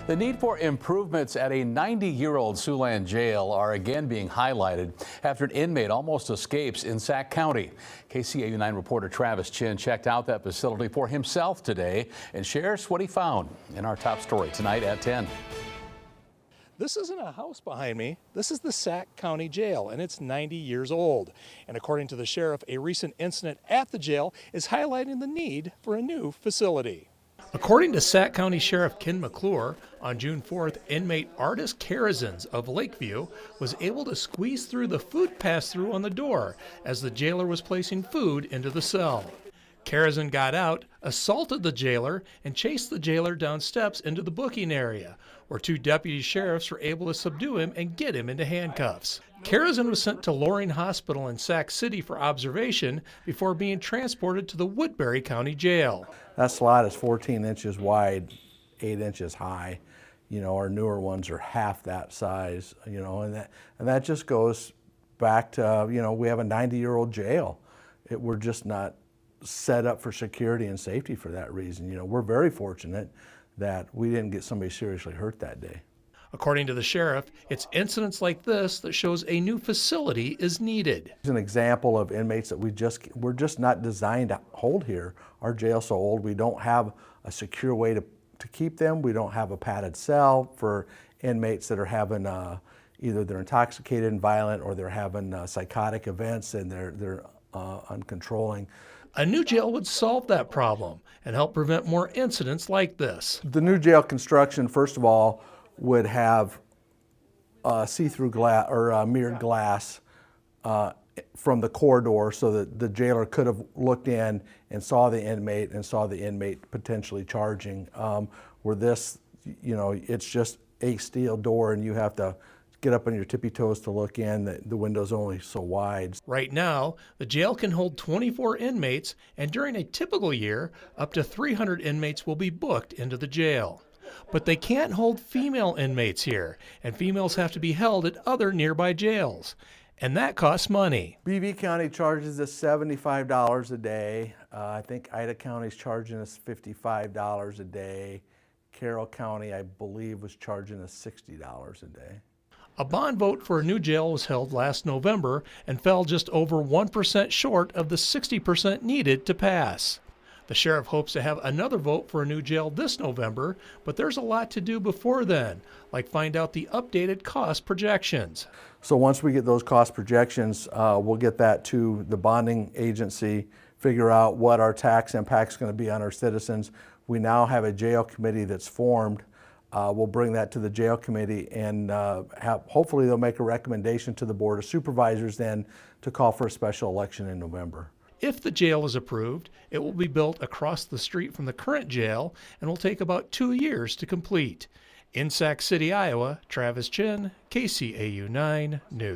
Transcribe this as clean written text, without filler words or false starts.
The need for improvements at a 90-year-old Siouxland jail are again being highlighted after an inmate almost escapes in Sac County. KCAU-9 reporter Travis Chin checked out that facility for himself today and shares what he found in our top story tonight at 10. This isn't a house behind me. This is the Sac County Jail, and it's 90 years old. And according to the sheriff, a recent incident at the jail is highlighting the need for a new facility. According to Sac County Sheriff Ken McClure, on June 4th, inmate Artis Karazins of Lakeview was able to squeeze through the food pass-through on the door as the jailer was placing food into the cell. Karazin got out, assaulted the jailer, and chased the jailer down steps into the booking area, where two deputy sheriffs were able to subdue him and get him into handcuffs. Karazin was sent to Loring Hospital in Sac City for observation before being transported to the Woodbury County Jail. That slot is 14 inches wide, 8 inches high. You know, our newer ones are half that size, you know, and that just goes back to, you know, we have a 90-year-old jail. We're just not set up for security and safety for that reason. You know, we're very fortunate that we didn't get somebody seriously hurt that day. According to the sheriff, it's incidents like this that shows a new facility is needed. It's an example of inmates that we're just not designed to hold here. Our jail's so old, we don't have a secure way to keep them. We don't have a padded cell for inmates that are having either they're intoxicated and violent, or they're having psychotic events and they're uncontrolling. A new jail would solve that problem and help prevent more incidents like this. The new jail construction, first of all, would have see-through glass or mirrored glass from the corridor, so that the jailer could have looked in and saw the inmate potentially charging. Where this, you know, it's just a steel door and you have to get up on your tippy toes to look in. The window's only so wide. Right now, the jail can hold 24 inmates, and during a typical year, up to 300 inmates will be booked into the jail. But they can't hold female inmates here, and females have to be held at other nearby jails. And that costs money. BV County charges us $75 a day. I think Ida County's charging us $55 a day. Carroll County, I believe, was charging us $60 a day. A bond vote for a new jail was held last November and fell just over 1% short of the 60% needed to pass. The sheriff hopes to have another vote for a new jail this November, but there's a lot to do before then, like find out the updated cost projections. So once we get those cost projections, we'll get that to the bonding agency, figure out what our tax impact's going to be on our citizens. We now have a jail committee that's formed. We'll bring that to the jail committee, and hopefully they'll make a recommendation to the Board of Supervisors then to call for a special election in November. If the jail is approved, it will be built across the street from the current jail and will take about 2 years to complete. In Sac City, Iowa, Travis Chin, KCAU 9 News.